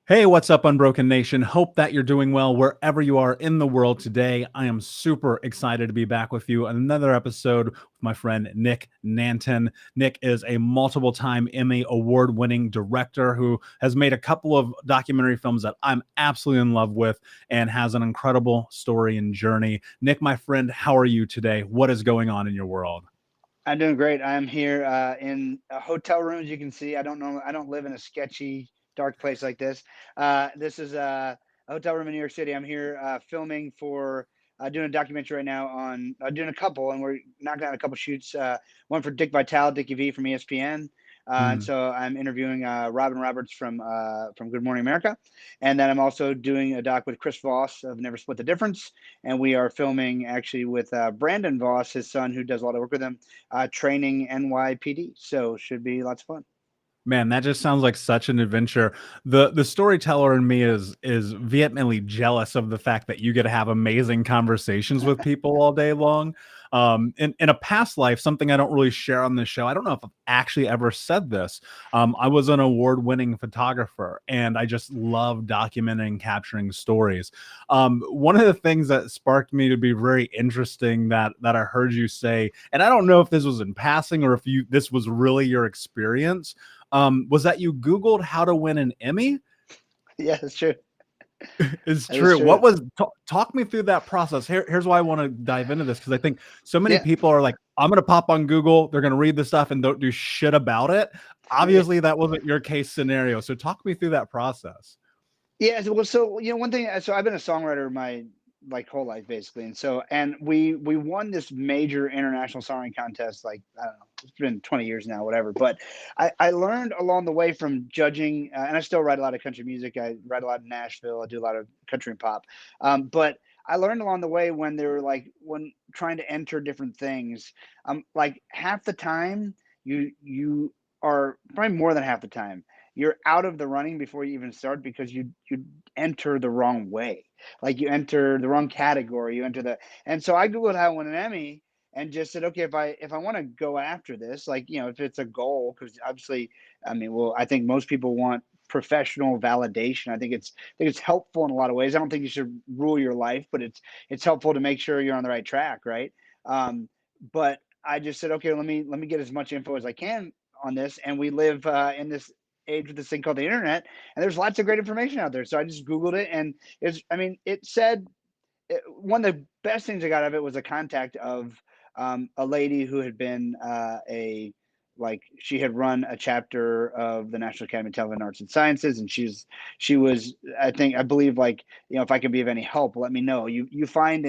Hey, what's up, Unbroken Nation? Hope that you're doing well wherever you are in the world today. I am super excited to be back with you on another episode with my friend Nick Nanton. Nick is a multiple time Emmy award winning director who has made a couple of documentary films that I'm absolutely in love with and has an incredible story and journey. Nick, my friend, how are you today? What is going on in your world? I'm doing great. I'm here in a hotel room, as you can see. I don't know. I don't live in a sketchy, dark place like this. This is a hotel room in New York City. I'm here filming for doing a documentary right now on doing a couple, and we're knocking out a couple shoots. One for Dick Vitale, Dickie V from ESPN, and Hmm. so I'm interviewing Robin Roberts from Good Morning America, and then I'm also doing a doc with Chris Voss of Never Split the Difference, and we are filming actually with Brandon Voss, his son, who does a lot of work with him training NYPD. So should be lots of fun. Man, that just sounds like such an adventure. The storyteller in me is vehemently jealous of the fact that you get to have amazing conversations with people all day long. In a past life, something I don't really share on this show, I don't know if I've actually ever said this. I was an award-winning photographer, and I just love documenting and capturing stories. One of the things that sparked me to be very interesting that I heard you say, and I don't know if this was in passing or if you this was really your experience, was that you Googled how to win an Emmy? Yeah, that's true. It's That is true. true. What was talk me through that process? Here's why I want to dive into this because I think so many Yeah. people are like, I'm gonna pop on Google, they're gonna read the stuff and don't do shit about it. Obviously, that wasn't your case scenario. So talk me through that process. Yeah, so one thing. So I've been a songwriter my like whole life basically, and we won this major international songwriting contest. Like I don't know, it's been 20 years now, whatever. But I learned along the way from judging, and I still write a lot of country music. I write a lot in Nashville. I do a lot of country and pop. But I learned along the way when they were like when trying to enter different things. Like half the time you are probably more than half the time you're out of the running before you even start because you enter the wrong way. Like you enter the wrong category. You enter the and so I googled how to win an Emmy and just said, okay, if I want to go after this, like if it's a goal, because obviously, I mean, well, I think most people want professional validation. I think it's helpful in a lot of ways. I don't think you should rule your life, but it's helpful to make sure you're on the right track, right? But I just said, okay, let me get as much info as I can on this, and we live in this age with this thing called the internet, and there's lots of great information out there. So I just Googled it, and it said one of the best things I got out of it was a contact of a lady who had been a like she had run a chapter of the National Academy of Television Arts and Sciences, and she was I believe like if I can be of any help, let me know. You find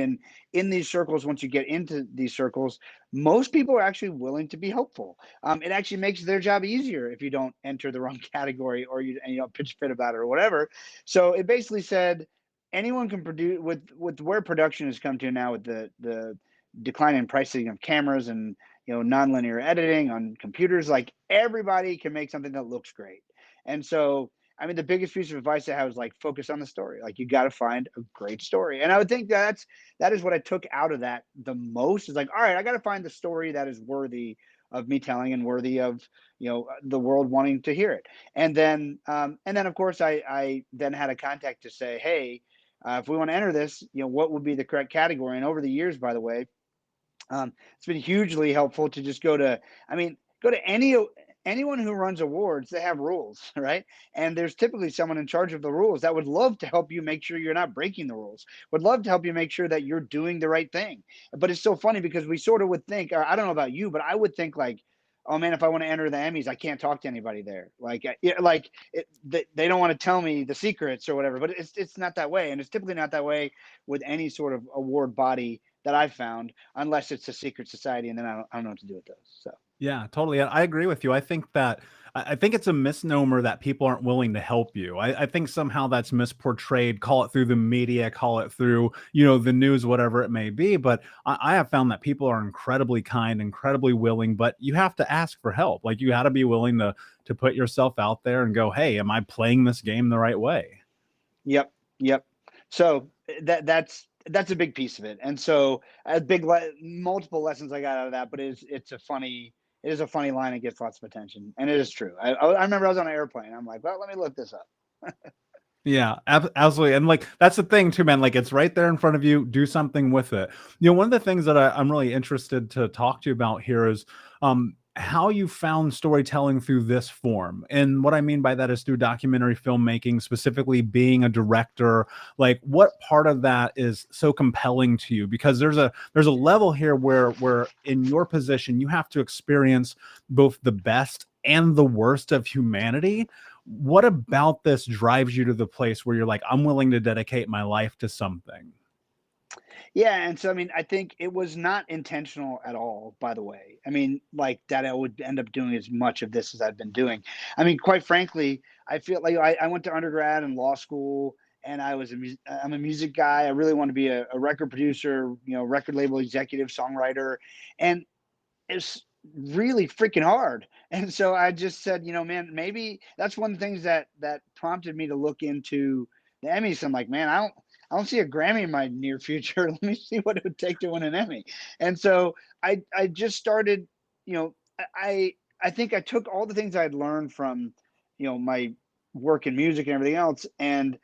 in these circles once you get into these circles, most people are actually willing to be helpful. It actually makes their job easier if you don't enter the wrong category or you don't pitch fit about it or whatever. So it basically said anyone can produce with where production has come to now with the decline in pricing of cameras and nonlinear editing on computers, like everybody can make something that looks great. And so I mean the biggest piece of advice I have is like focus on the story. Like you got to find a great story, and I would think that is what I took out of that the most is like, all right, I got to find the story that is worthy of me telling and worthy of the world wanting to hear it. And then of course I then had a contact to say, hey, if we want to enter this, what would be the correct category? And over the years, by the way, it's been hugely helpful to just I mean, go to anyone who runs awards. They have rules, right? And there's typically someone in charge of the rules that would love to help you make sure you're not breaking the rules. Would love to help you make sure that you're doing the right thing. But it's so funny because we sort of would think, or I don't know about you, but I would think like, oh man, if I want to enter the Emmys, I can't talk to anybody there. Like, they don't want to tell me the secrets or whatever. But it's not that way, and it's typically not that way with any sort of award body that I've found, unless it's a secret society, and then I don't know what to do with those. So Yeah, totally. I agree with you. I think that I think it's a misnomer that people aren't willing to help you. I think somehow that's misportrayed. Call it through the media, call it through the news, whatever it may be. But I have found that people are incredibly kind, incredibly willing. But you have to ask for help. Like you got to be willing to put yourself out there and go, hey, am I playing this game the right way? yep, yep. So that's a big piece of it, and so multiple lessons I got out of that. But it is a funny line. It gets lots of attention, and it is true. I remember I was on an airplane. I'm like, well, let me look this up. Yeah, absolutely. And like, that's the thing too, man. Like, it's right there in front of you. Do something with it. You know, one of the things that I'm really interested to talk to you about here is how you found storytelling through this form. And what I mean by that is through documentary filmmaking, specifically being a director. Like, what part of that is so compelling to you? Because there's a level here where in your position you have to experience both the best and the worst of humanity. What about this drives you to the place where you're like, I'm willing to dedicate my life to something? Yeah, and so I mean, I think it was not intentional at all, by the way. I mean, like that I would end up doing as much of this as I've been doing. I mean, quite frankly, I feel like I went to undergrad and law school, and I'm a music guy. I really want to be a record producer, record label executive, songwriter, and it's really freaking hard. And so I just said, man, maybe that's one of the things that prompted me to look into the Emmys. I'm like, man, I don't see a Grammy in my near future. Let me see what it would take to win an Emmy. And so I just started, you know, I think I took all the things I had learned from, my work in music and everything else, and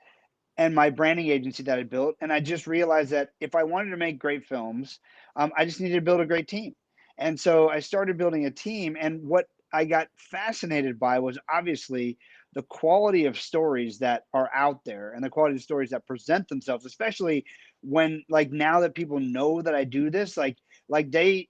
my branding agency that I built. And I just realized that if I wanted to make great films, I just needed to build a great team. And so I started building a team. And what I got fascinated by was obviously the quality of stories that are out there and the quality of stories that present themselves, especially when, like, now that people know that I do this, like they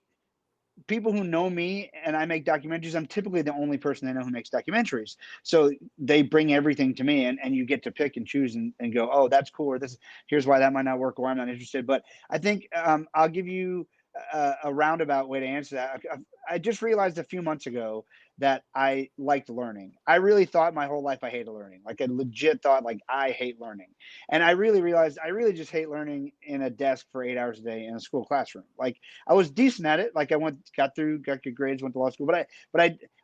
people who know me and I make documentaries, I'm typically the only person they know who makes documentaries. So they bring everything to me, and you get to pick and choose and go, oh, that's cool. Or this, here's why that might not work, or I'm not interested. But I think I'll give you a roundabout way to answer that. I just realized a few months ago that I liked learning. I really thought my whole life I hated learning. Like I legit thought like I hate learning. And I really realized I really just hate learning in a desk for 8 hours a day in a school classroom. Like I was decent at it. Like I got good grades, went to law school, but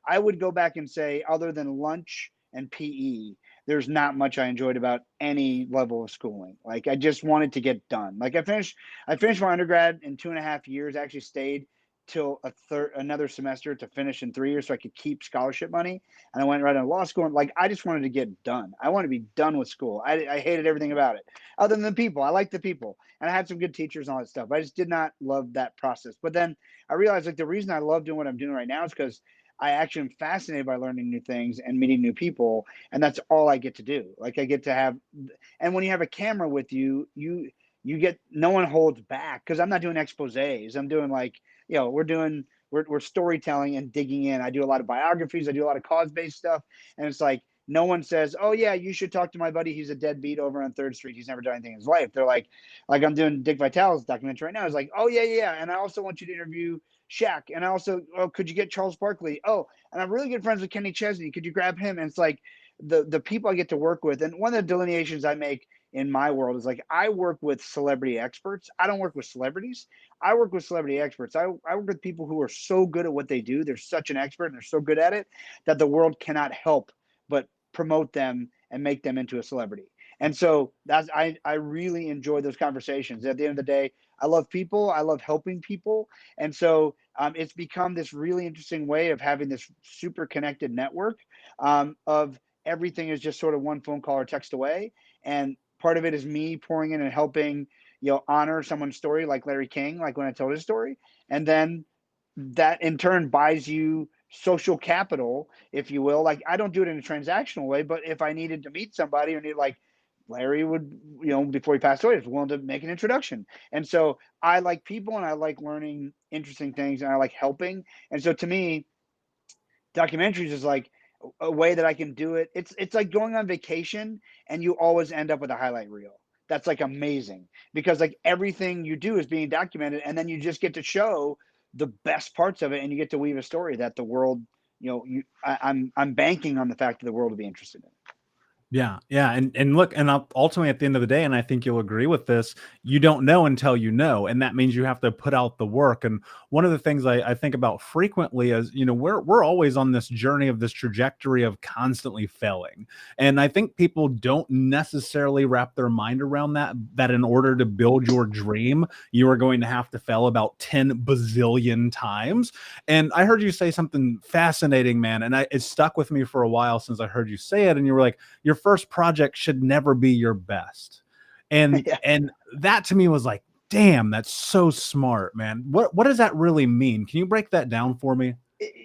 I would go back and say, other than lunch and PE, there's not much I enjoyed about any level of schooling. Like I just wanted to get done. Like I finished my undergrad in 2.5 years. I actually stayed till another semester to finish in 3 years so I could keep scholarship money. And I went right into law school. And like I just wanted to get done. I want to be done with school. I hated everything about it, other than the people. I like the people, and I had some good teachers and all that stuff. I just did not love that process. But then I realized like the reason I love doing what I'm doing right now is because I actually am fascinated by learning new things and meeting new people, and that's all I get to do. Like I get to have, and when you have a camera with you, you get, no one holds back, because I'm not doing exposés. I'm doing like, we're storytelling and digging in. I do a lot of biographies. I do a lot of cause-based stuff, and it's like no one says, "Oh yeah, you should talk to my buddy. He's a deadbeat over on Third Street. He's never done anything in his life." They're like I'm doing Dick Vitale's documentary right now. It's like, "Oh yeah, yeah, and I also want you to interview Shaq, and I also, oh, could you get Charles Barkley? Oh, and I'm really good friends with Kenny Chesney. Could you grab him?" And it's like the people I get to work with, and one of the delineations I make in my world is like I work with celebrity experts. I don't work with celebrities. I work with celebrity experts. I work with people who are so good at what they do. They're such an expert and they're so good at it that the world cannot help but promote them and make them into a celebrity. And so I really enjoy those conversations. At the end of the day, I love people. I love helping people. And so it's become this really interesting way of having this super connected network of everything is just sort of one phone call or text away. And part of it is me pouring in and helping, honor someone's story, like Larry King, like when I told his story. And then that in turn buys you social capital, if you will. Like I don't do it in a transactional way, but if I needed to meet somebody or need, like Larry would, before he passed away, was willing to make an introduction. And so I like people and I like learning interesting things and I like helping. And so to me, documentaries is like a way that I can do it. It's like going on vacation and you always end up with a highlight reel. That's like amazing, because like everything you do is being documented, and then you just get to show the best parts of it, and you get to weave a story that the world, I'm banking on the fact that the world will be interested in. Yeah, yeah, and look, and ultimately at the end of the day, and I think you'll agree with this, you don't know until you know, and that means you have to put out the work. And one of the things I think about frequently is, we're always on this journey of this trajectory of constantly failing, and I think people don't necessarily wrap their mind around that in order to build your dream, you are going to have to fail about 10 bazillion times. And I heard you say something fascinating, man, and it stuck with me for a while since I heard you say it, and you were like, your first project should never be your best. And Yeah. and that to me was like, damn, that's so smart, man. What does that really mean? Can you break that down for me?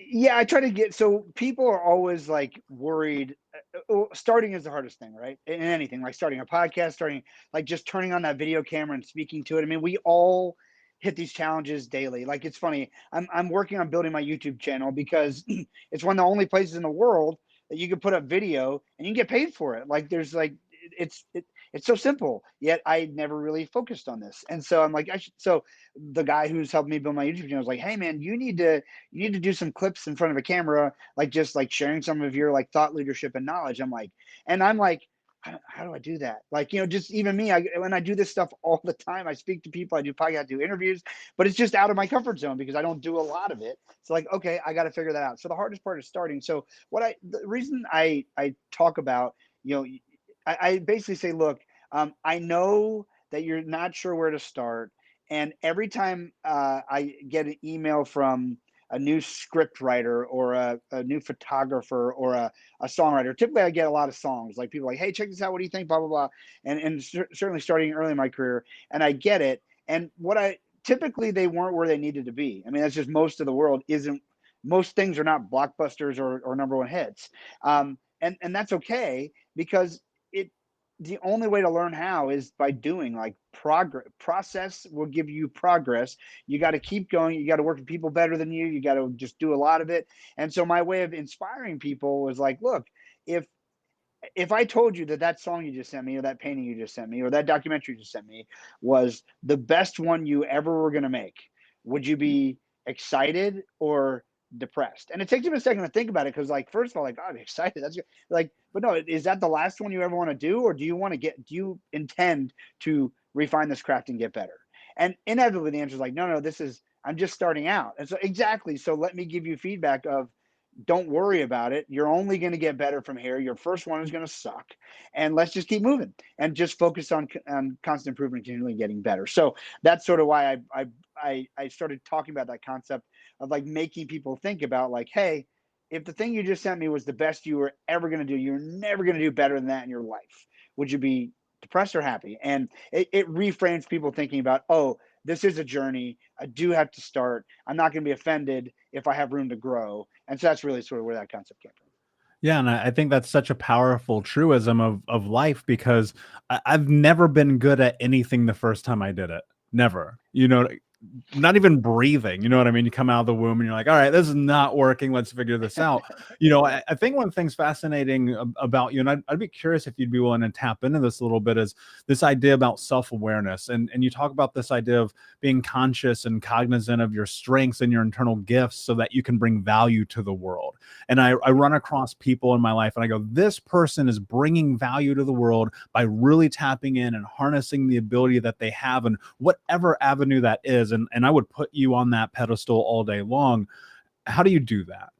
Yeah, I try to get, so people are always like worried. Starting is the hardest thing, right? In anything, like starting a podcast, starting like just turning on that video camera and speaking to it. I mean, we all hit these challenges daily. Like it's funny. I'm working on building my YouTube channel because it's one of the only places in the world that you can put up video and you can get paid for it. Like there's like it's so simple. Yet I never really focused on this, and so I'm like, I should. So the guy who's helped me build my YouTube channel was like, hey man, you need to do some clips in front of a camera, like just like sharing some of your like thought leadership and knowledge. I'm like, how do I do that? Like, just even me, when I do this stuff all the time, I speak to people, I do podcasts, I do interviews, but it's just out of my comfort zone because I don't do a lot of it. So like, okay, I got to figure that out. So the hardest part is starting. So the reason I talk about, I basically say, look, I know that you're not sure where to start. And every time I get an email from a new script writer or a new photographer or a songwriter, typically I get a lot of songs. Like people are like, hey, check this out. What do you think? Blah, blah, blah. And certainly starting early in my career. And I get it. And typically they weren't where they needed to be. I mean, that's just most of the world isn't. Most things are not blockbusters or number one hits. And that's okay because it the only way to learn how is by doing. Like process will give you progress. You got to keep going. You got to work with people better than you. You got to just do a lot of it. And so my way of inspiring people was like, look, if I told you that that song you just sent me, or that painting you just sent me, or that documentary you just sent me was the best one you ever were going to make, would you be excited or depressed? And it takes me a second to think about it because, like, first of all, like, oh, I'm excited. That's good. Like, but no, is that the last one you ever want to do, or do you intend to refine this craft and get better? And inevitably, the answer is like, no, I'm just starting out. And so, exactly. So, let me give you feedback of, don't worry about it. You're only going to get better from here. Your first one is going to suck, and let's just keep moving and just focus on constant improvement, continually getting better. So that's sort of why I started talking about that concept of like making people think about like, hey, if the thing you just sent me was the best you were ever going to do, you're never going to do better than that in your life. Would you be depressed or happy? And it reframes people thinking about, oh, this is a journey. I do have to start. I'm not going to be offended if I have room to grow. And so that's really sort of where that concept came from. Yeah, and I think that's such a powerful truism of life because I've never been good at anything the first time I did it. Never. Not even breathing. You know what I mean? You come out of the womb and you're like, all right, this is not working. Let's figure this out. I think one thing's fascinating about you, and I'd be curious if you'd be willing to tap into this a little bit, is this idea about self-awareness. And you talk about this idea of being conscious and cognizant of your strengths and your internal gifts so that you can bring value to the world. And I run across people in my life and I go, this person is bringing value to the world by really tapping in and harnessing the ability that they have in whatever avenue that is. And I would put you on that pedestal all day long. How do you do that?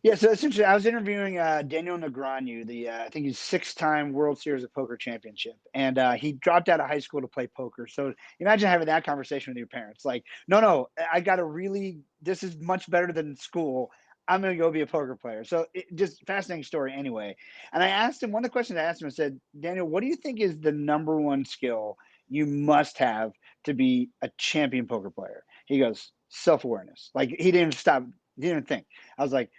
Yeah, so essentially, I was interviewing Daniel Negreanu, I think he's six-time World Series of Poker championship, and he dropped out of high school to play poker. So imagine having that conversation with your parents, like, no, I got to really, this is much better than school. I'm going to go be a poker player. So just fascinating story anyway. And I asked him, one of the questions I asked him, I said, Daniel, what do you think is the number one skill you must have to be a champion poker player? He goes, self-awareness. Like he didn't even stop, he didn't even think. I was like,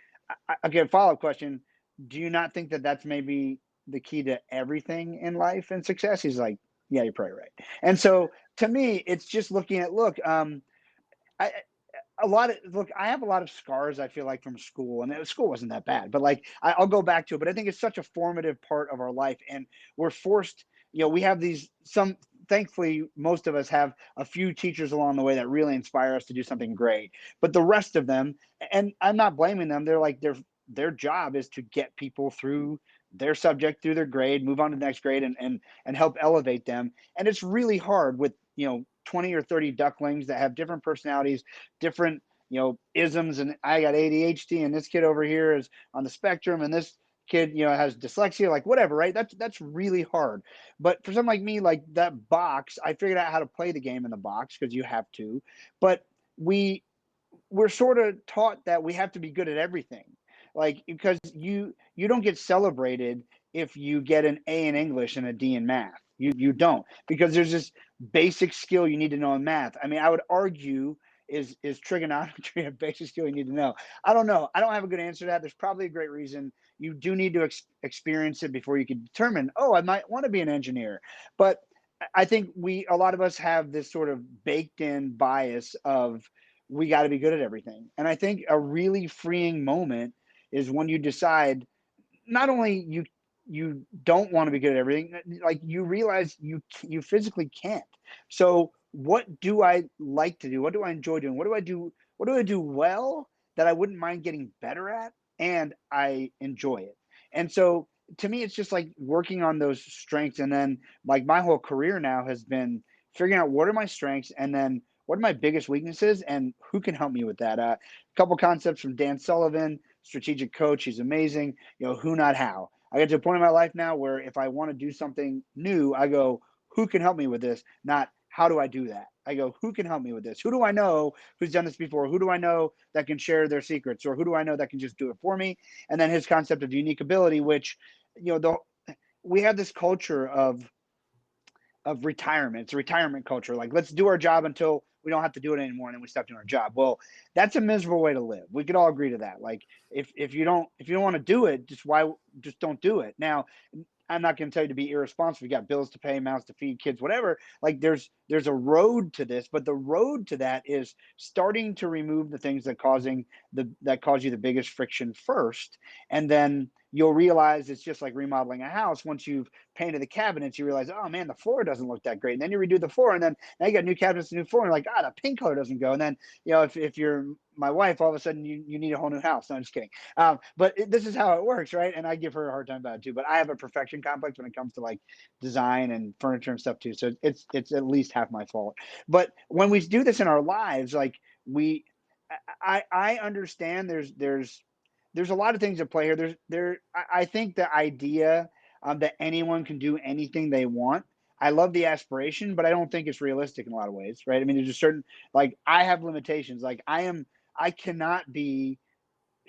okay, follow-up question. Do you not think that that's maybe the key to everything in life and success? He's like, yeah, you're probably right. And so to me, it's just looking at, look, I, I have a lot of scars, I feel like, from school, and school wasn't that bad, but like I'll go back to it. But I think it's such a formative part of our life, and we're forced. We have some. Thankfully, most of us have a few teachers along the way that really inspire us to do something great. But the rest of them, and I'm not blaming them. They're like their job is to get people through their subject, through their grade, move on to the next grade, and help elevate them. And it's really hard with 20 or 30 ducklings that have different personalities, different isms. And I got ADHD, and this kid over here is on the spectrum, and this kid has dyslexia, like whatever, right? That's really hard. But for someone like me, like that box, I figured out how to play the game in the box because you have to. But we're sort of taught that we have to be good at everything, like because you don't get celebrated if you get an A in English and a D in math. You don't, because there's this basic skill you need to know in math. I mean, I would argue, is trigonometry a basic skill you need to know? I don't know. I don't have a good answer to that. There's probably a great reason. You do need to experience it before you can determine, oh, I might want to be an engineer. But I think a lot of us have this sort of baked in bias of, we got to be good at everything. And I think a really freeing moment is when you decide, not only you don't want to be good at everything, like you realize you physically can't. So what do I like to do? What do I enjoy doing? What do I do well that I wouldn't mind getting better at, and I enjoy it? And so to me, it's just like working on those strengths. And then, like, my whole career now has been figuring out what are my strengths, and then what are my biggest weaknesses, and who can help me with that. A couple concepts from Dan Sullivan, strategic coach. He's amazing. Who, not how. I get to a point in my life now where if I want to do something new, I go, who can help me with this? Not how do I do that? I go, who can help me with this? Who do I know who's done this before? Who do I know that can share their secrets? Or who do I know that can just do it for me? And then his concept of unique ability, which, we have this culture of retirement. It's a retirement culture. Like, let's do our job until we don't have to do it anymore, and then we stop doing our job. Well, that's a miserable way to live. We could all agree to that. Like, if you don't want to do it, just don't do it. Now, I'm not going to tell you to be irresponsible. You got bills to pay, mouths to feed, kids, whatever. Like, there's a road to this, but the road to that is starting to remove the things that cause you the biggest friction first, and then you'll realize it's just like remodeling a house. Once you've painted the cabinets, you realize, oh man, the floor doesn't look that great. And then you redo the floor, and then now you got new cabinets, new floor, and you're like, the pink color doesn't go. And then, if you're my wife, all of a sudden you need a whole new house. No, I'm just kidding. But this is how it works, right? And I give her a hard time about it too. But I have a perfection complex when it comes to like design and furniture and stuff too. So it's at least half my fault. But when we do this in our lives, like I understand there's a lot of things at play here. I think the idea that anyone can do anything they want. I love the aspiration, but I don't think it's realistic in a lot of ways, right? I mean, there's a certain, like, I have limitations. Like, I cannot be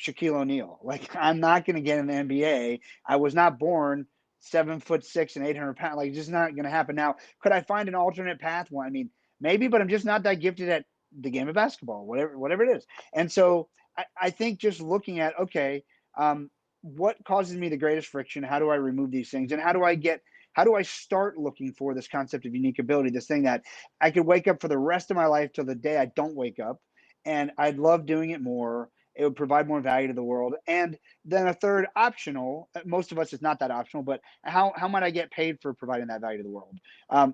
Shaquille O'Neal. Like, I'm not going to get in the NBA. I was not born 7'6" and 800 pounds. Like, it's just not going to happen. Now, could I find an alternate path? Well, I mean, maybe, but I'm just not that gifted at the game of basketball, whatever it is. And so I think just looking at, okay, what causes me the greatest friction? How do I remove these things? And how do I start looking for this concept of unique ability, this thing that I could wake up for the rest of my life till the day I don't wake up, and I'd love doing it more. It would provide more value to the world. And then a third optional, most of us it's not that optional, but how might I get paid for providing that value to the world?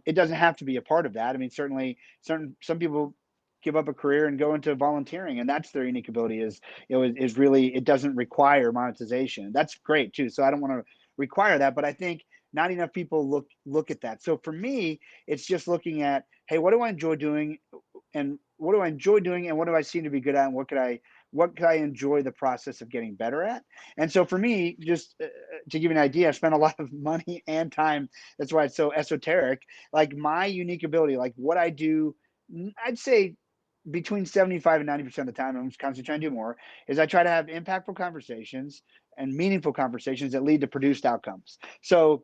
It doesn't have to be a part of that. I mean, certainly some people give up a career and go into volunteering, and that's their unique ability, is really, it doesn't require monetization. That's great too. So I don't want to require that, but I think not enough people look at that. So for me, it's just looking at, hey, what do I enjoy doing, and what do I enjoy doing, and what do I seem to be good at, and what could I enjoy the process of getting better at? And so for me, just to give you an idea, I spent a lot of money and time. That's why it's so esoteric. Like, my unique ability, like what I do, I'd say between 75 and 90% of the time, I'm constantly trying to do more, is I try to have impactful conversations and meaningful conversations that lead to produced outcomes. So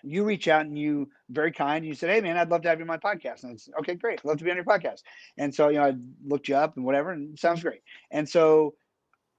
you reach out and you very kind, and you said, hey man, I'd love to have you on my podcast. And it's okay, great. I'd love to be on your podcast. And so, I looked you up and whatever, and it sounds great. And so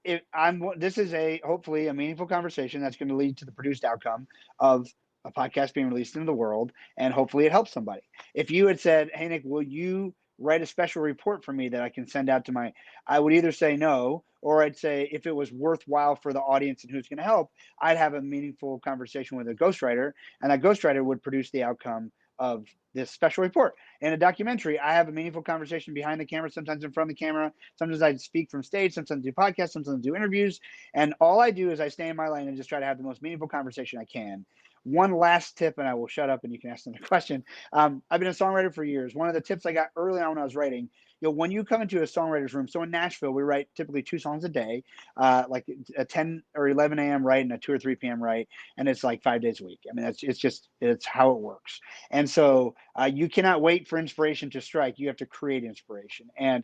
this is hopefully a meaningful conversation that's going to lead to the produced outcome of a podcast being released into the world, and hopefully it helps somebody. If you had said, hey Nick, will you write a special report for me that I can send out to I would either say no, or I'd say if it was worthwhile for the audience and who's going to help, I'd have a meaningful conversation with a ghostwriter, and that ghostwriter would produce the outcome of this special report. In a documentary, I have a meaningful conversation behind the camera, sometimes in front of the camera. Sometimes I speak from stage, sometimes I do podcasts, sometimes I do interviews. And all I do is I stay in my lane and just try to have the most meaningful conversation I can. One last tip, and I will shut up and you can ask another question. I've been a songwriter for years. One of the tips I got early on when I was writing, when you come into a songwriter's room, so in Nashville, we write typically 2 songs a day, like a 10 or 11 a.m. write and a 2 or 3 p.m. write, and it's like 5 days a week. I mean, it's how it works. And so you cannot wait for inspiration to strike. You have to create inspiration. And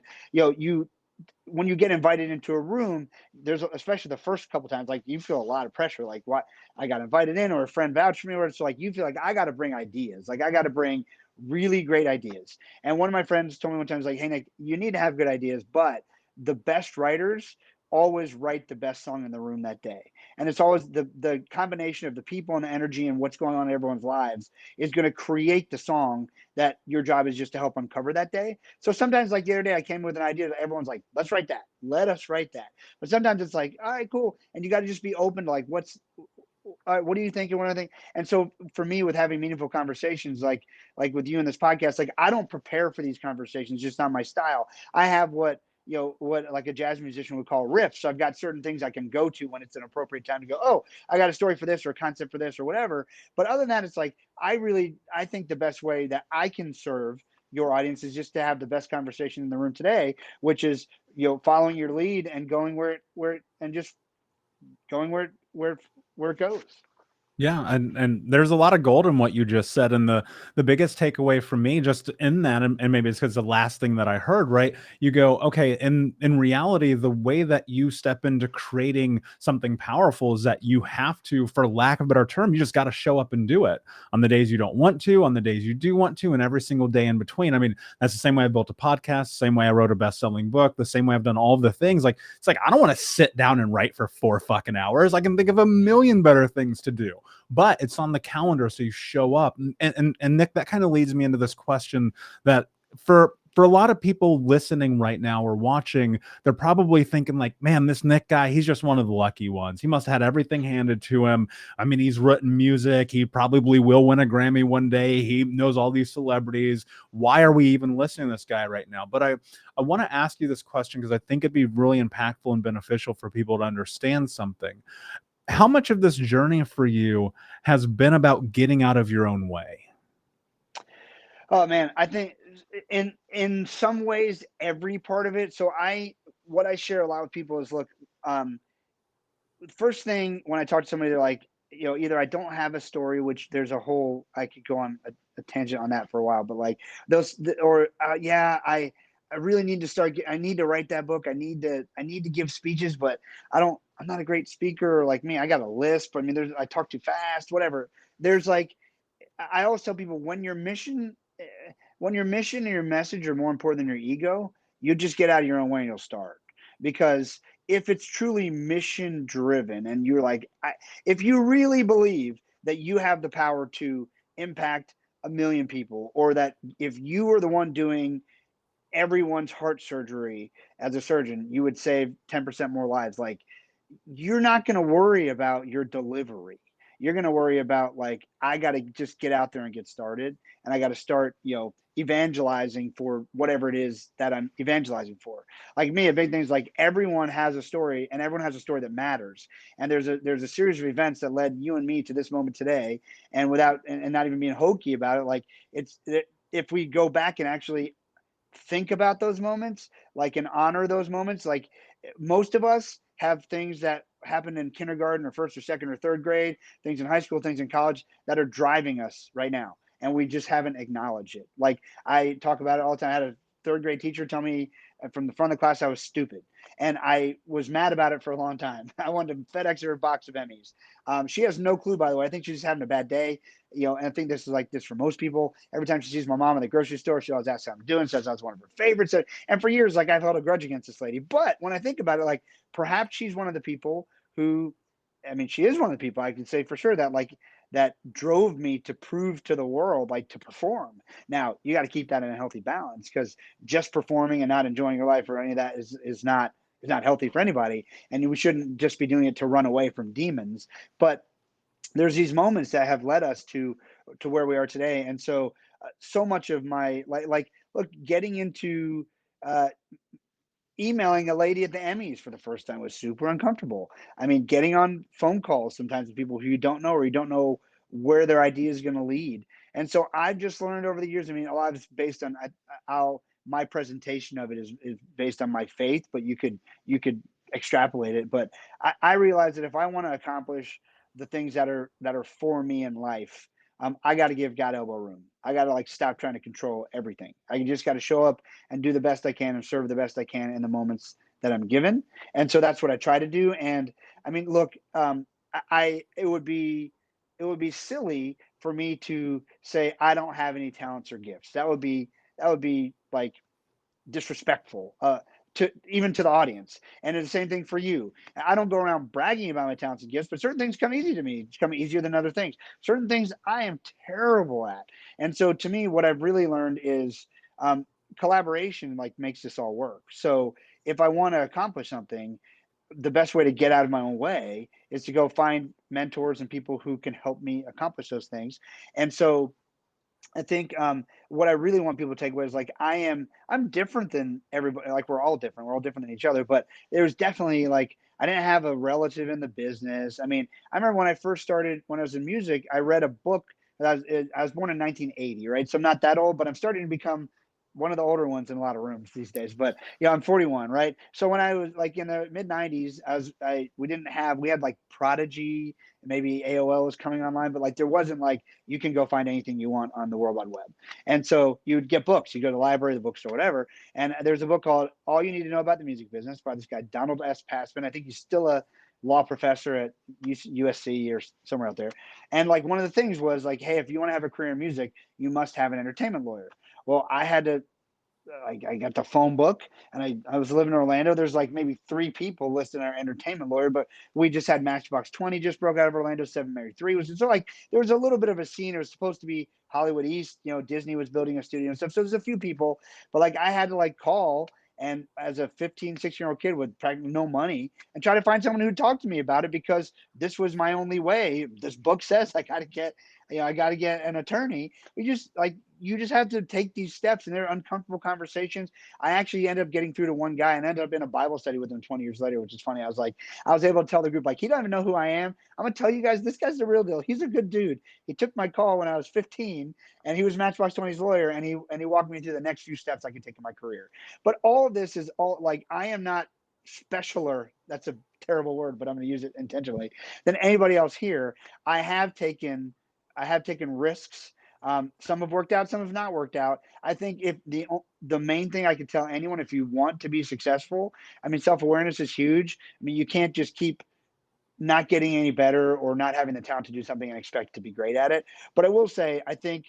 when you get invited into a room, there's especially the first couple times, like you feel a lot of pressure, like what I got invited in or a friend vouched for me, or it's like you feel like I got to bring ideas, like I got to bring really great ideas. And one of my friends told me one time, was like, "Hey Nick, you need to have good ideas, but the best writers always write the best song in the room that day." And it's always the combination of the people and the energy and what's going on in everyone's lives is going to create the song that your job is just to help uncover that day. So sometimes, like the other day, I came with an idea that everyone's like, "Let's write that. Let us write that." But sometimes it's like, "All right, cool," and you got to just be open to like, what's what do you think? And what do I think? And so for me, with having meaningful conversations, like with you in this podcast, like I don't prepare for these conversations, just not my style. I have what like a jazz musician would call riffs. So I've got certain things I can go to when it's an appropriate time to go, oh, I got a story for this or a concept for this or whatever. But other than that, it's like I think the best way that I can serve your audience is just to have the best conversation in the room today, which is following your lead and going where and just going where it goes. Yeah, and there's a lot of gold in what you just said, and the biggest takeaway for me just in that, and maybe it's because the last thing that I heard, right? You go, okay, in reality, the way that you step into creating something powerful is that you have to, for lack of a better term, you just got to show up and do it on the days you don't want to, on the days you do want to, and every single day in between. I mean, that's the same way I built a podcast, same way I wrote a best-selling book, the same way I've done all of the things. Like it's like I don't want to sit down and write for 4 fucking hours. I can think of a million better things to do, but it's on the calendar, so you show up. And Nick, that kind of leads me into this question that for a lot of people listening right now or watching, they're probably thinking like, man, this Nick guy, he's just one of the lucky ones. He must have had everything handed to him. I mean, he's written music. He probably will win a Grammy one day. He knows all these celebrities. Why are we even listening to this guy right now? But I want to ask you this question because I think it'd be really impactful and beneficial for people to understand something. How much of this journey for you has been about getting out of your own way? Oh man, I think in some ways every part of it. So what I share a lot with people is, look, um, first thing when I talk to somebody, they're like, either I don't have a story, which there's a whole, I could go on a tangent on that for a while, but like or yeah, I really need to I need to write that book. I need to give speeches, but I'm not a great speaker. Like me, I got a lisp. I mean, I talk too fast, whatever. There's like, I always tell people when your mission and your message are more important than your ego, you just get out of your own way and you'll start. Because if it's truly mission driven and you're like, if you really believe that you have the power to impact a million people, or that if you were the one doing everyone's heart surgery as a surgeon, you would save 10% more lives. Like, you're not going to worry about your delivery. You're going to worry about, like, I got to just get out there and get started, and I got to start, evangelizing for whatever it is that I'm evangelizing for. Like me, a big thing is like everyone has a story, and everyone has a story that matters. And there's a series of events that led you and me to this moment today. And without and not even being hokey about it, like if we go back and actually think about those moments, like, and honor those moments. Like, most of us have things that happened in kindergarten or first or second or third grade, things in high school, things in college that are driving us right now. And we just haven't acknowledged it. Like, I talk about it all the time. I had a third grade teacher tell me from the front of the class I was stupid. And I was mad about it for a long time. I wanted to FedEx her a box of Emmys. She has no clue, by the way. I think she's just having a bad day. And I think this is like this for most people. Every time she sees my mom in the grocery store, she always asks how I'm doing, says I was one of her favorites. And for years, like, I've held a grudge against this lady. But when I think about it, like, perhaps she's one of the people who, I mean, she is one of the people I can say for sure that, like, that drove me to prove to the world, like, to perform. Now, you got to keep that in a healthy balance, because just performing and not enjoying your life or any of that is not healthy for anybody. And we shouldn't just be doing it to run away from demons. But there's these moments that have led us to where we are today. And so so much of my look, getting into uh emailing a lady at the Emmys for the first time was super uncomfortable. I mean, getting on phone calls sometimes with people who you don't know, or you don't know where their idea is going to lead. And so I've just learned over the years, I mean, a lot of it's based on how my presentation of it is based on my faith, but you could extrapolate it. But I realize that if I want to accomplish the things that are for me in life, I got to give God elbow room. I got to like stop trying to control everything. I just got to show up and do the best I can and serve the best I can in the moments that I'm given. And so that's what I try to do. And I mean, look, it would be silly for me to say I don't have any talents or gifts. That would be like disrespectful to even to the audience. And it's the same thing for you. I don't go around bragging about my talents and gifts, but certain things come easy to me. It's come easier than other things. Certain things I am terrible at. And so to me, what I've really learned is collaboration like makes this all work. So if I want to accomplish something, the best way to get out of my own way is to go find mentors and people who can help me accomplish those things. And so I think what I really want people to take away is like I'm different than everybody. Like we're all different. We're all different than each other. But there's definitely like I didn't have a relative in the business. I mean, I remember when I first started when I was in music, I read a book. I was born in 1980, right? So I'm not that old, but I'm starting to become one of the older ones in a lot of rooms these days. But yeah, I'm 41, right? So when I was like in the mid 90s, we had like Prodigy, maybe AOL was coming online, but like there wasn't like you can go find anything you want on the World Wide Web. And so you would get books, you go to the library, the bookstore, whatever. And there's a book called All You Need to Know About the Music Business by this guy, Donald S. Passman. I think he's still a law professor at USC or somewhere out there. And like one of the things was like, hey, if you want to have a career in music, you must have an entertainment lawyer. Well, I got the phone book and I was living in Orlando. There's like maybe 3 people listed our entertainment lawyer, but we just had Matchbox 20 just broke out of Orlando, 7 Mary 3 was so like there was a little bit of a scene. It was supposed to be Hollywood East, Disney was building a studio and stuff. So there's a few people, but like I had to like call and as a 15, 16-year-old kid with practically no money and try to find someone who'd talk to me about it because this was my only way. This book says I got to get an attorney. You just have to take these steps and they're uncomfortable conversations. I actually ended up getting through to one guy and ended up in a Bible study with him 20 years later, which is funny. I was able to tell the group, like, he doesn't even know who I am. I'm going to tell you guys, this guy's the real deal. He's a good dude. He took my call when I was 15 and he was Matchbox 20's lawyer. And he walked me through the next few steps I could take in my career. But all of this is all like, I am not specialer. That's a terrible word, but I'm going to use it intentionally than anybody else here. I have taken risks. Some have worked out, some have not worked out. I think if the main thing I could tell anyone, if you want to be successful, I mean, self-awareness is huge. I mean, you can't just keep not getting any better or not having the talent to do something and expect to be great at it. But I will say, I think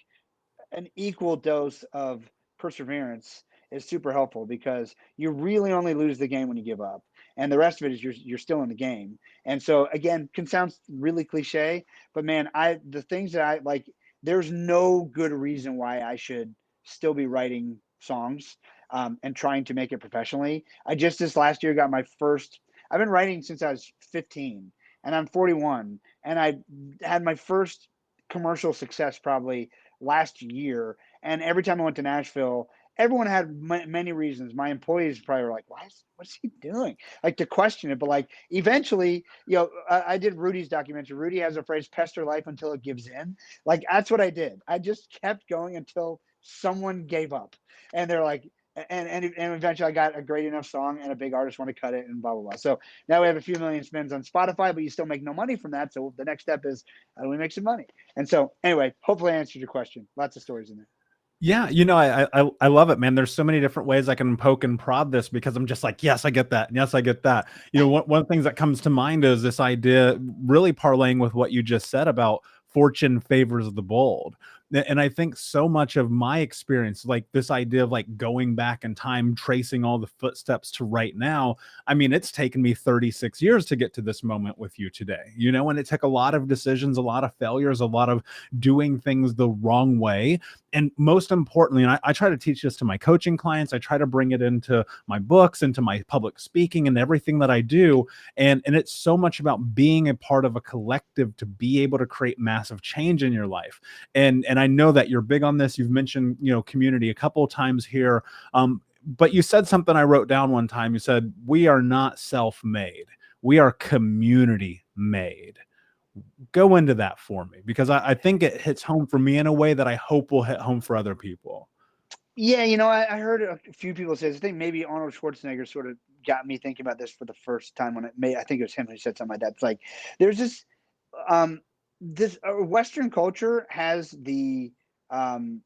an equal dose of perseverance is super helpful because you really only lose the game when you give up, and the rest of it is you're still in the game. And so again, can sound really cliche, but man, the things that I like, there's no good reason why I should still be writing songs and trying to make it professionally. I just this last year got my first. I've been writing since I was 15, and I'm 41, and I had my first commercial success probably last year. And every time I went to Nashville, everyone had many reasons. My employees probably were like, what's he doing? Like to question it. But like eventually, I did Rudy's documentary. Rudy has a phrase, pester life until it gives in. Like that's what I did. I just kept going until someone gave up. And they're like, and eventually I got a great enough song and a big artist want to cut it and blah, blah, blah. So now we have a few million spins on Spotify, but you still make no money from that. So the next step is how do we make some money? And so anyway, hopefully I answered your question. Lots of stories in there. Yeah, I love it, man. There's so many different ways I can poke and prod this because I'm just like, yes, I get that. Yes, I get that. One of the things that comes to mind is this idea, really parlaying with what you just said about fortune favors the bold. And I think so much of my experience, like this idea of like going back in time, tracing all the footsteps to right now. I mean, it's taken me 36 years to get to this moment with you today, and it took a lot of decisions, a lot of failures, a lot of doing things the wrong way. And most importantly, and I try to teach this to my coaching clients, I try to bring it into my books, into my public speaking and everything that I do. And it's so much about being a part of a collective to be able to create massive change in your life. And I know that you're big on this. You've mentioned, community a couple of times here. But you said something I wrote down one time. You said, we are not self-made. We are community made. Go into that for me, because I think it hits home for me in a way that I hope will hit home for other people. Yeah, I heard a few people say this. I think maybe Arnold Schwarzenegger sort of got me thinking about this for the first time I think it was him who said something like that. It's like there's this this Western culture um,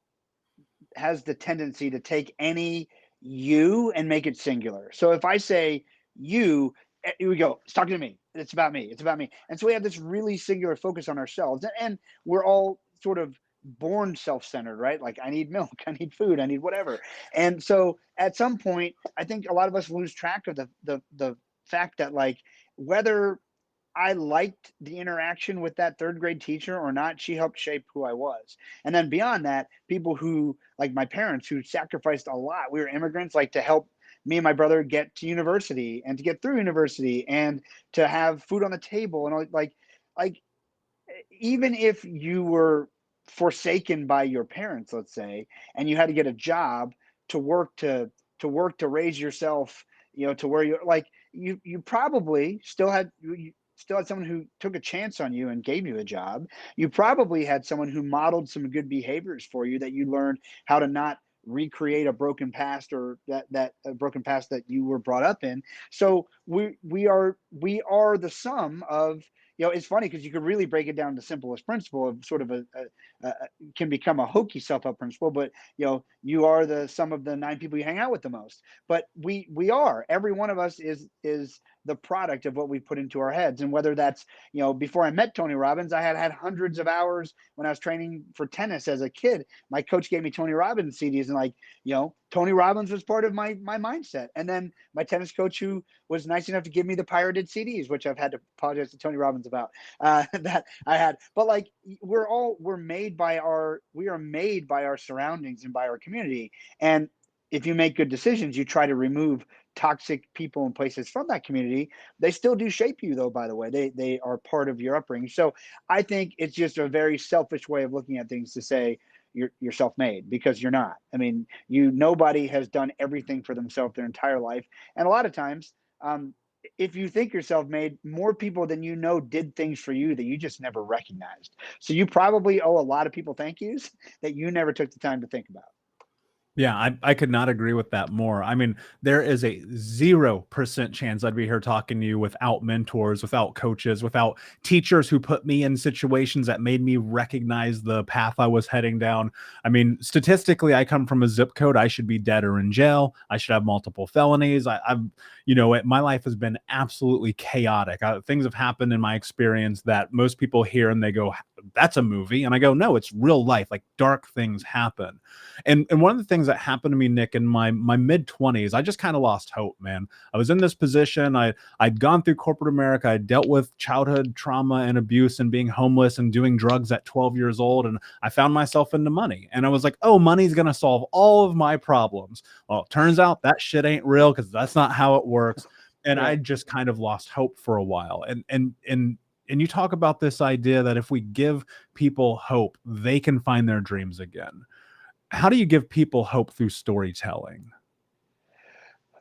has the tendency to take any you and make it singular. So if I say you, here we go, it's talking to me. It's about me. It's about me. And so we have this really singular focus on ourselves. And we're all sort of born self-centered, right? Like I need milk, I need food, I need whatever. And so at some point, I think a lot of us lose track of the fact that like whether I liked the interaction with that third grade teacher or not, she helped shape who I was. And then beyond that, people who, like my parents, who sacrificed a lot. We were immigrants, like to help me and my brother get to university and to get through university and to have food on the table. And like even if you were forsaken by your parents, let's say, and you had to get a job to work to raise yourself, to where you're like you probably still had someone who took a chance on you and gave you a job. You probably had someone who modeled some good behaviors for you that you learned how to not recreate a broken past, or that a broken past that you were brought up in. So we are the sum of, it's funny because you could really break it down to the simplest principle of sort of a can become a hokey self-help principle, but you are the sum of the 9 people you hang out with the most. But we are, every one of us is the product of what we put into our heads. And whether that's, before I met Tony Robbins, I had hundreds of hours when I was training for tennis as a kid. My coach gave me Tony Robbins CDs, and like, Tony Robbins was part of my mindset. And then my tennis coach, who was nice enough to give me the pirated CDs, which I've had to apologize to Tony Robbins about, that I had. But like, we are made by our surroundings and by our community. And if you make good decisions, you try to remove toxic people and places from that community. They still do shape you, though, by the way. They are part of your upbringing. So I think it's just a very selfish way of looking at things to say you're self-made, because you're not. I mean, nobody has done everything for themselves their entire life. And a lot of times, if you think you're self-made, more people than you know did things for you that you just never recognized. So you probably owe a lot of people thank yous that you never took the time to think about. Yeah, I could not agree with that more. I mean, there is a 0% chance I'd be here talking to you without mentors, without coaches, without teachers who put me in situations that made me recognize the path I was heading down. I mean, statistically, I come from a zip code. I should be dead or in jail. I should have multiple felonies. My life has been absolutely chaotic. Things have happened in my experience that most people hear and they go, that's a movie. And I go, no, it's real life. Like, dark things happen. And one of the things that happened to me, Nick, in my mid-20s, I just kind of lost hope, man. I was in this position. I'd gone through corporate America. I dealt with childhood trauma and abuse and being homeless and doing drugs at 12 years old. And I found myself into money. And I was like, oh, money's going to solve all of my problems. Well, it turns out that shit ain't real, because that's not how it works. And I just kind of lost hope for a while. And you talk about this idea that if we give people hope, they can find their dreams again. How do you give people hope through storytelling?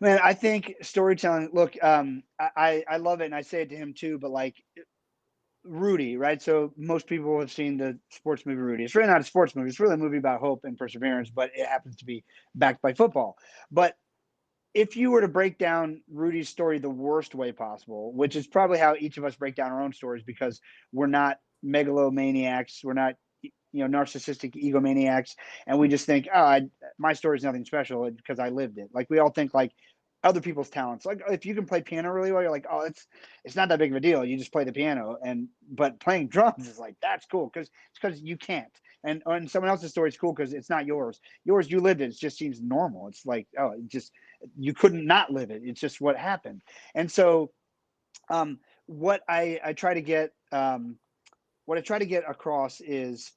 Man, I think storytelling. Look, I love it, and I say it to him too. But like Rudy, right? So most people have seen the sports movie Rudy. It's really not a sports movie. It's really a movie about hope and perseverance, but it happens to be backed by football. But if you were to break down Rudy's story the worst way possible, which is probably how each of us break down our own stories, because we're not megalomaniacs, we're not narcissistic egomaniacs, and we just think, my story is nothing special because I lived it. Like we all think like other people's talents. Like if you can play piano really well, you're like, oh, it's not that big of a deal. You just play the piano, but playing drums is like, that's cool because you can't. And someone else's story is cool because it's not yours. Yours, you lived it. It just seems normal. It's like, oh, it just, you couldn't not live it. It's just what happened. And so, what I try to get, what I try to get across is,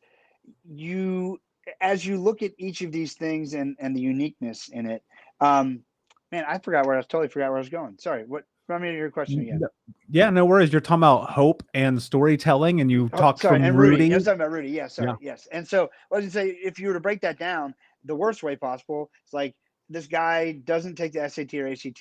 as you look at each of these things and the uniqueness in it, man, totally forgot where I was going. Sorry. Remind me of your question again. Yeah, no worries. You're talking about hope and storytelling, and you talked Sorry, from and Rudy. I Rudy. was talking about Rudy. Yeah, sorry. Yeah. Yes. And so I was gonna say, if you were to break that down the worst way possible, it's like this guy doesn't take the SAT or ACT.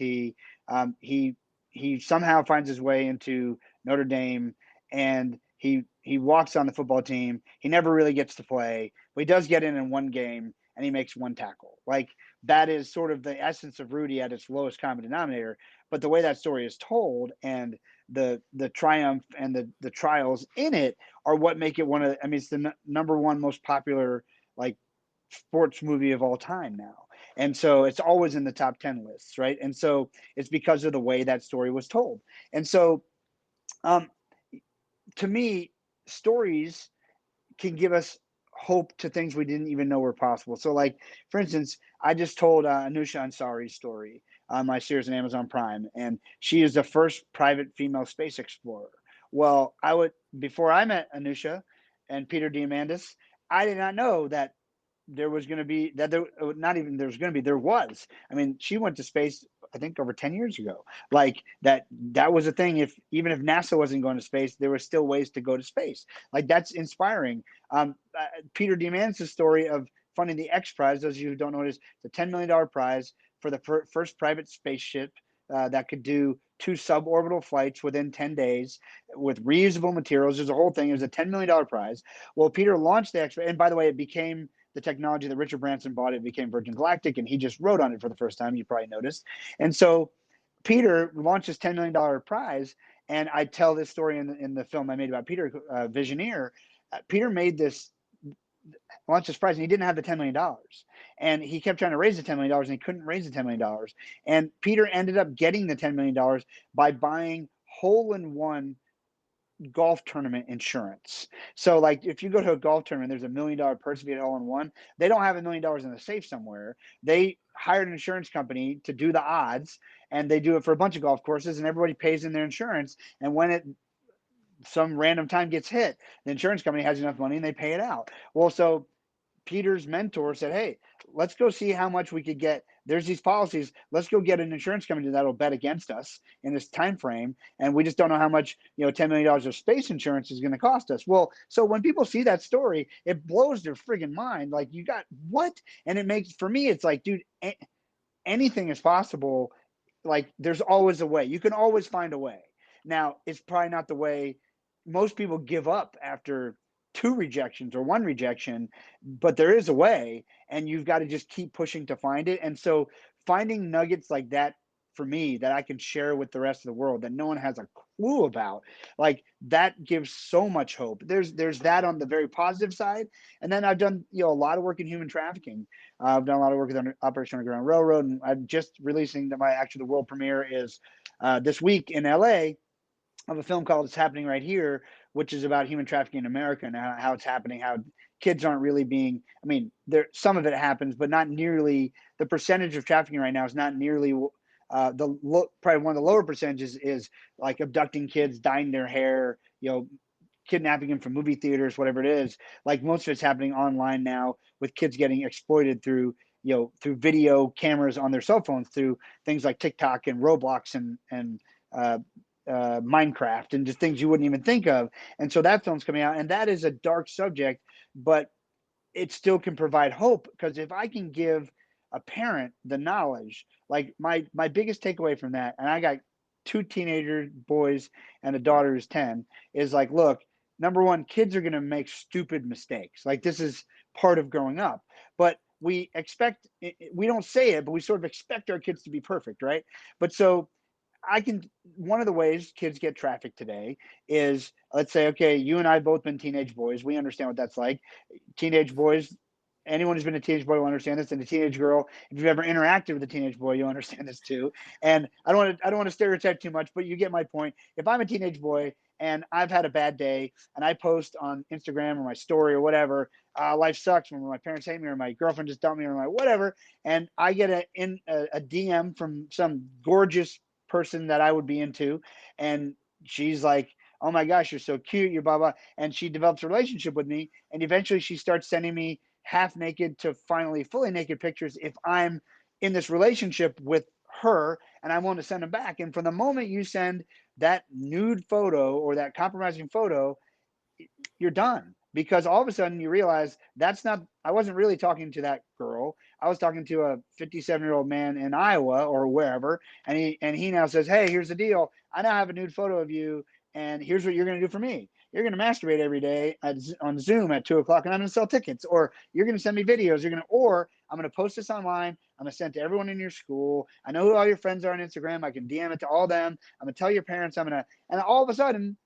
He somehow finds his way into Notre Dame, and he walks on the football team. He never really gets to play, but he does get in one game, and he makes one tackle. Like that is sort of the essence of Rudy at its lowest common denominator. But the way that story is told, and the triumph and the trials in it are what make it one of, I mean, it's the number one most popular like sports movie of all time now. And so it's always in the top 10 lists, right? And so it's because of the way that story was told. And so um, to me, stories can give us hope to things we didn't even know were possible. So, like for instance, I just told Anusha Ansari's story on my series on Amazon Prime, and she is the first private female space explorer. Well, I would before I met Anusha and Peter Diamandis, I did not know that there was going to be that there not even there was going to be there was. I mean, she went to space I think over 10 years ago. Like that was a thing. If even if NASA wasn't going to space, there were still ways to go to space. Like that's inspiring. Peter Diamandis' story of funding the X Prize, those of you who don't know it, is the $10 million prize for the first private spaceship that could do 2 suborbital flights within 10 days with reusable materials. There's a whole thing. It was a $10 million prize. Well, Peter launched the X Prize, and by the way, it became the technology that Richard Branson bought. It became Virgin Galactic, and he just wrote on it for the first time. You probably noticed. And so Peter launched his $10 million prize, and I tell this story in the film I made about Peter, Visioneer. Peter made this launched his prize, and he didn't have the $10 million. And he kept trying to raise the $10 million, and he couldn't raise the $10 million. And Peter ended up getting the $10 million by buying hole-in-one golf tournament insurance. So like if you go to a golf tournament, there's $1 million purse if you hit hole in one. They don't have $1 million in the safe somewhere. They hired an insurance company to do the odds, and they do it for a bunch of golf courses, and everybody pays in their insurance. And when it some random time gets hit, the insurance company has enough money and they pay it out. Well, so Peter's mentor said, "Hey, let's go see how much we could get. There's these policies. Let's go get an insurance company that'll bet against us in this time frame, and we just don't know how much $10 million of space insurance is going to cost us." Well, so when people see that story, it blows their friggin' mind. Like, you got what? And it makes, for me, it's like, dude, anything is possible. Like, there's always a way. You can always find a way. Now, it's probably not the way most people give up after 2 rejections or 1 rejection, but there is a way, and you've got to just keep pushing to find it. And so finding nuggets like that for me that I can share with the rest of the world that no one has a clue about, like, that gives so much hope. There's that on the very positive side. And then I've done a lot of work in human trafficking. I've done a lot of work with Operation Underground Railroad, and I'm just releasing the world premiere is this week in LA of a film called It's Happening Right Here, which is about human trafficking in America and how it's happening, how kids aren't really being, I mean, some of it happens, but not nearly, the percentage of trafficking right now is not nearly probably one of the lower percentages is like abducting kids, dyeing their hair, kidnapping them from movie theaters, whatever it is. Like, most of it's happening online now, with kids getting exploited through video cameras on their cell phones, through things like TikTok and Roblox and Minecraft, and just things you wouldn't even think of. And so that film's coming out, and that is a dark subject, but it still can provide hope, because if I can give a parent the knowledge, like my biggest takeaway from that, and I got 2 teenager boys and a daughter who's 10, is like, look, number one, kids are going to make stupid mistakes. Like, this is part of growing up, but we don't say it, but we sort of expect our kids to be perfect, right? But so one of the ways kids get trafficked today is, let's say, okay, you and I both been teenage boys. We understand what that's like. Teenage boys, anyone who's been a teenage boy will understand this. And a teenage girl, if you've ever interacted with a teenage boy, you'll understand this too. And I don't want to stereotype too much, but you get my point. If I'm a teenage boy and I've had a bad day, and I post on Instagram or my story or whatever, life sucks, when my parents hate me, or my girlfriend just dumped me, or my whatever, and I get a DM from some gorgeous person that I would be into, and she's like, "Oh my gosh, you're so cute, you're blah blah," and she develops a relationship with me, and eventually she starts sending me half naked to finally fully naked pictures if I'm in this relationship with her, and I want to send them back. And from the moment you send that nude photo or that compromising photo, you're done, because all of a sudden you realize I wasn't really talking to that girl. I was talking to a 57-year-old man in Iowa or wherever, and he now says, "Hey, here's the deal. I now have a nude photo of you, and here's what you're going to do for me. You're going to masturbate every day on Zoom at 2:00, and I'm going to sell tickets, or you're going to send me videos. Or I'm going to post this online. I'm gonna send it to everyone in your school. I know who all your friends are on Instagram. I can DM it to all them. I'm gonna tell your parents. And all of a sudden,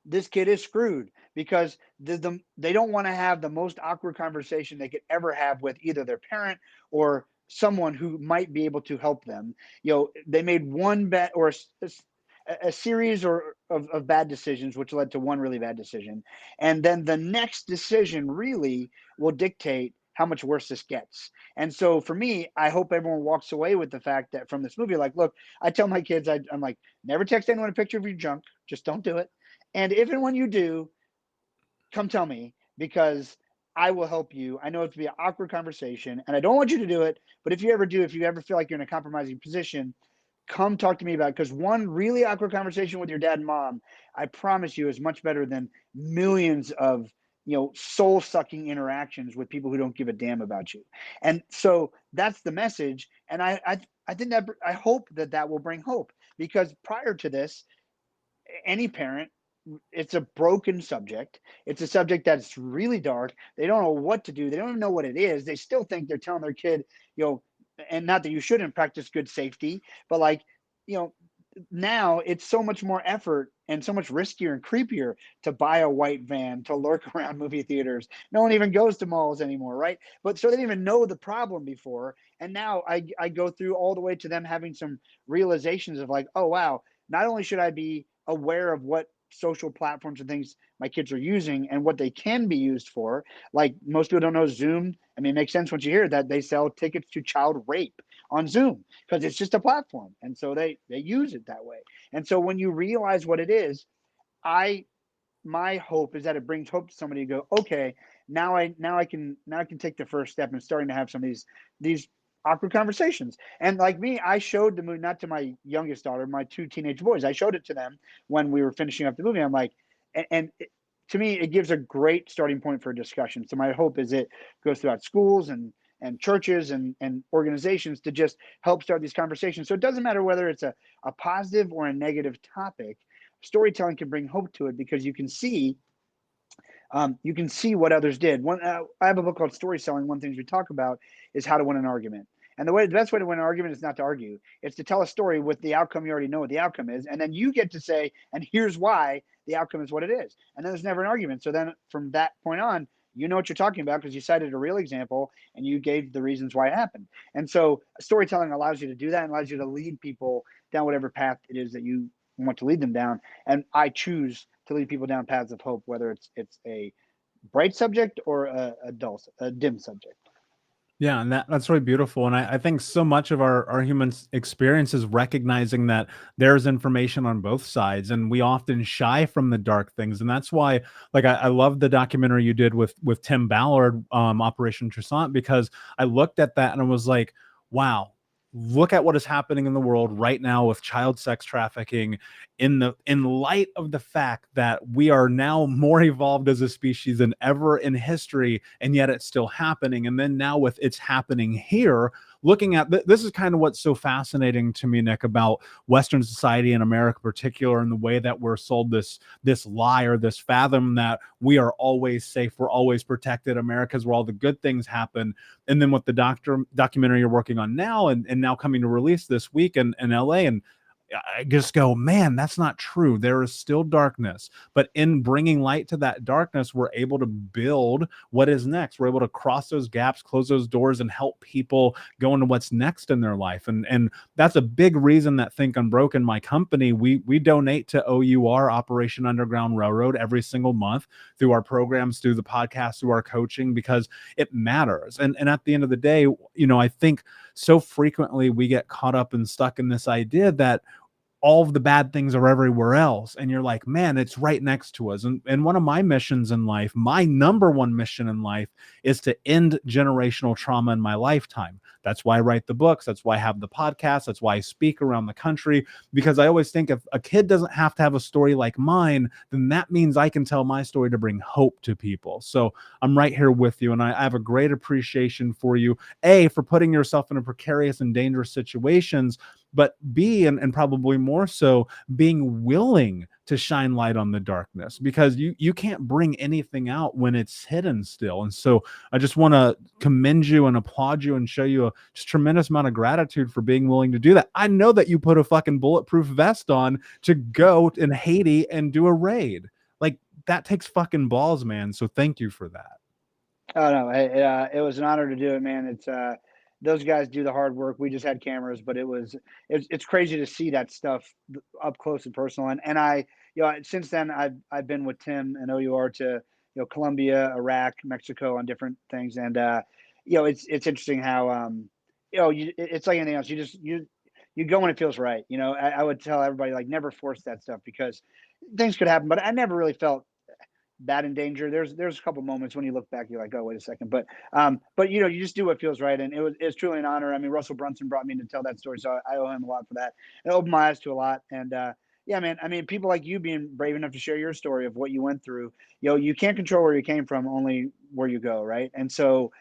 this kid is screwed because they don't want to have the most awkward conversation they could ever have with either their parent or someone who might be able to help them. They made one bad or a series of bad decisions, which led to one really bad decision. And then the next decision really will dictate how much worse this gets. And so for me, I hope everyone walks away with the fact that from this movie, like, look, I tell my kids, I'm like, never text anyone a picture of your junk. Just don't do it. And if and when you do, come tell me, because I will help you. I know it to be an awkward conversation and I don't want you to do it. But if you ever do, if you ever feel like you're in a compromising position, come talk to me about it. Because one really awkward conversation with your dad and mom, I promise you, is much better than millions of soul sucking interactions with people who don't give a damn about you. And so that's the message. And I think that I hope that will bring hope, because prior to this, any parent, it's a broken subject. It's a subject that's really dark. They don't know what to do. They don't even know what it is. They still think they're telling their kid, and not that you shouldn't practice good safety, but now it's so much more effort and so much riskier and creepier to buy a white van to lurk around movie theaters. No one even goes to malls anymore, right? But so they didn't even know the problem before. And now I go through all the way to them having some realizations of like, oh, wow, not only should I be aware of what social platforms and things my kids are using and what they can be used for. Like, most people don't know Zoom. I mean, it makes sense once you hear that they sell tickets to child rape on Zoom because it's just a platform. And so they use it that way. And so when you realize what it is, my hope is that it brings hope to somebody to go, okay, now I can take the first step in starting to have some of these awkward conversations. And like me, I showed the movie, not to my youngest daughter, my two teenage boys. I showed it to them when we were finishing up the movie. I'm like, to me, it gives a great starting point for a discussion. So my hope is it goes throughout schools and churches and organizations to just help start these conversations. So it doesn't matter whether it's a positive or a negative topic. Storytelling can bring hope to it because you can see what others did. I have a book called Story Selling. One of the things we talk about is how to win an argument. And the best way to win an argument is not to argue. It's to tell a story with the outcome you already know what the outcome is. And then you get to say, and here's why the outcome is what it is. And then there's never an argument. So then from that point on, you know what you're talking about because you cited a real example and you gave the reasons why it happened. And so storytelling allows you to do that and allows you to lead people down whatever path it is that you want to lead them down. And I choose to lead people down paths of hope, whether it's a bright subject or a dim subject. Yeah, and that's really beautiful. And I think so much of our human experience is recognizing that there's information on both sides, and we often shy from the dark things. And that's why, like, I love the documentary you did with Tim Ballard, Operation Toussaint, because I looked at that and I was like, wow, look at what is happening in the world right now with child sex trafficking in light of the fact that we are now more evolved as a species than ever in history, and yet it's still happening. And then now with it's happening here, looking at this is kind of what's so fascinating to me, Nick, about Western society and America in particular, and the way that we're sold this lie or this fathom that we are always safe, we're always protected, America's where all the good things happen. And then with the documentary you're working on now and now coming to release this week in LA, and I just go, man, that's not true. There is still darkness, but in bringing light to that darkness, we're able to build what is next. We're able to cross those gaps, close those doors, and help people go into what's next in their life. And that's a big reason that Think Unbroken, my company, we donate to OUR, Operation Underground Railroad, every single month through our programs, through the podcast, through our coaching, because it matters. And at the end of the day, I think so frequently we get caught up and stuck in this idea that all of the bad things are everywhere else. And you're like, man, it's right next to us. And one of my missions in life, my number one mission in life, is to end generational trauma in my lifetime. That's why I write the books. That's why I have the podcast. That's why I speak around the country, because I always think if a kid doesn't have to have a story like mine, then that means I can tell my story to bring hope to people. So I'm right here with you. And I have a great appreciation for you, A, for putting yourself in a precarious and dangerous situations, but B, and probably more so, being willing to shine light on the darkness, because you can't bring anything out when it's hidden still. And so I just want to commend you and applaud you and show you a just tremendous amount of gratitude for being willing to do that. I know that you put a fucking bulletproof vest on to go in Haiti and do a raid. Like, that takes fucking balls, man. So thank you for that. Oh no, it was an honor to do it, man. It's those guys do the hard work. We just had cameras, but it's crazy to see that stuff up close and personal. And I, since then I've been with Tim and OUR to Colombia, Iraq, Mexico on different things, and it's interesting how it's like anything else. You go when it feels right. I would tell everybody, like, never force that stuff, because things could happen. But I never really felt that in danger. There's a couple moments when you look back, you're like, oh, wait a second. But you just do what feels right. And it's truly an honor. I mean, Russell Brunson brought me in to tell that story, so I owe him a lot for that. It opened my eyes to a lot. And yeah, man, I mean, people like you being brave enough to share your story of what you went through, you can't control where you came from, only where you go, right? And so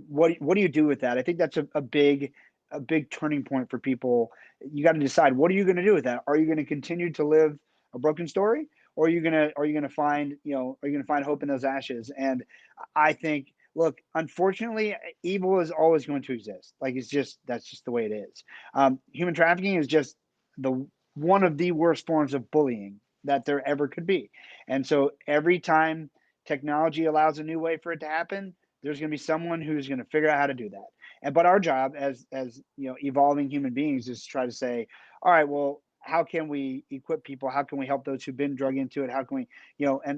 what do you do with that? I think that's a big turning point for people. You got to decide, what are you going to do with that? Are you going to continue to live a broken story, or are you gonna find hope in those ashes? And I think, look, unfortunately, evil is always going to exist. Like, that's just the way it is. Human trafficking is just one of the worst forms of bullying that there ever could be. And so every time technology allows a new way for it to happen, there's going to be someone who's going to figure out how to do that. But our job as evolving human beings is to try to say, all right, well, how can we equip people? How can we help those who've been drug into it? How can we,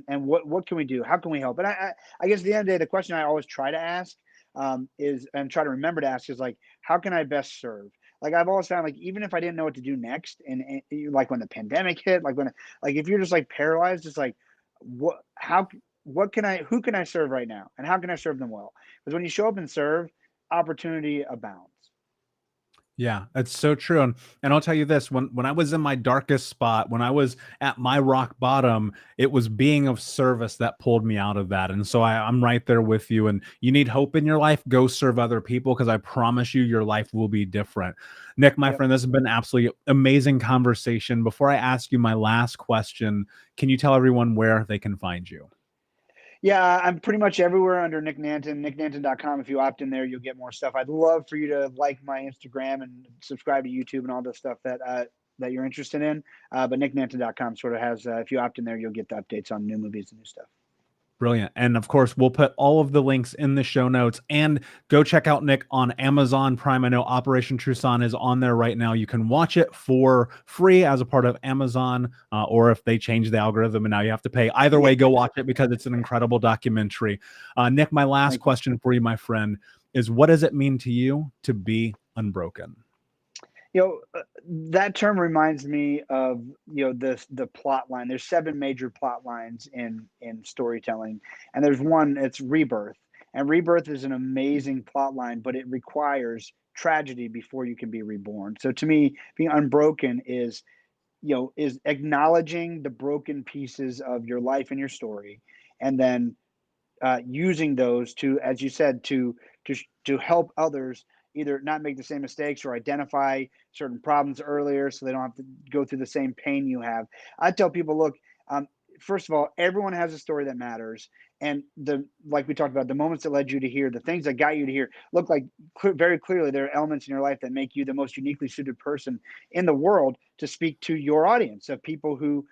and what can we do? How can we help? And I guess at the end of the day, the question I always try to ask is, and try to remember to ask, is like, how can I best serve? Like, I've always found, like, even if I didn't know what to do next, and like when the pandemic hit, like if you're just like paralyzed, it's like, who can I serve right now? And how can I serve them well? Because when you show up and serve, opportunity abounds. Yeah, that's so true. And I'll tell you this, when I was in my darkest spot, when I was at my rock bottom, it was being of service that pulled me out of that. And so I'm right there with you. And you need hope in your life, go serve other people, because I promise you, your life will be different. Nick, my friend, this has been an absolutely amazing conversation. Before I ask you my last question, can you tell everyone where they can find you? Yeah, I'm pretty much everywhere under Nick Nanton, nicknanton.com. If you opt in there, you'll get more stuff. I'd love for you to like my Instagram and subscribe to YouTube and all the stuff that you're interested in. But nicknanton.com sort of has, if you opt in there, you'll get the updates on new movies and new stuff. Brilliant. And of course, we'll put all of the links in the show notes, and go check out Nick on Amazon Prime. I know Operation Tucson is on there right now. You can watch it for free as a part of Amazon, or if they change the algorithm and now you have to pay. Either way, go watch it, because it's an incredible documentary. Nick, my last question for you, my friend, is, what does it mean to you to be unbroken? That term reminds me of the plot line. There's 7 major plot lines in storytelling, and there's one, it's rebirth. And rebirth is an amazing plot line, but it requires tragedy before you can be reborn. So to me, being unbroken is acknowledging the broken pieces of your life and your story, and then using those to, as you said, to help others either not make the same mistakes, or identify certain problems earlier so they don't have to go through the same pain you have. I tell people, look, first of all, everyone has a story that matters. And like we talked about, the moments that led you to here, the things that got you to here, look like very clearly there are elements in your life that make you the most uniquely suited person in the world to speak to your audience of people who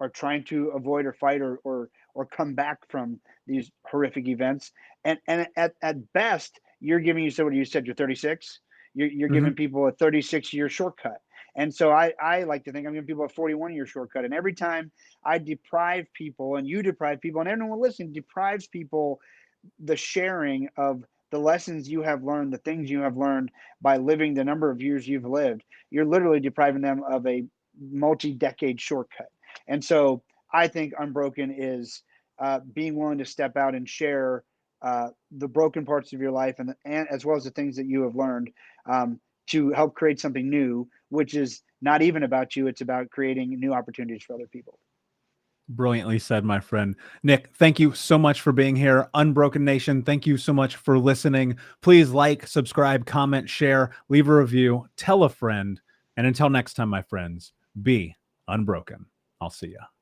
are trying to avoid or fight or come back from these horrific events. And at best, you're giving, you said what you said, you're 36. You're giving people a 36-year shortcut. And so I like to think I'm giving people a 41-year shortcut. And every time I deprive people, and you deprive people, and everyone listening deprives people the sharing of the lessons you have learned, the things you have learned by living the number of years you've lived, you're literally depriving them of a multi-decade shortcut. And so I think Unbroken is being willing to step out and share the broken parts of your life, and as well as the things that you have learned, to help create something new, which is not even about you. It's about creating new opportunities for other people. Brilliantly said, my friend. Nick, thank you so much for being here. Unbroken Nation, thank you so much for listening. Please like, subscribe, comment, share, leave a review, tell a friend. And until next time, my friends, be unbroken. I'll see ya.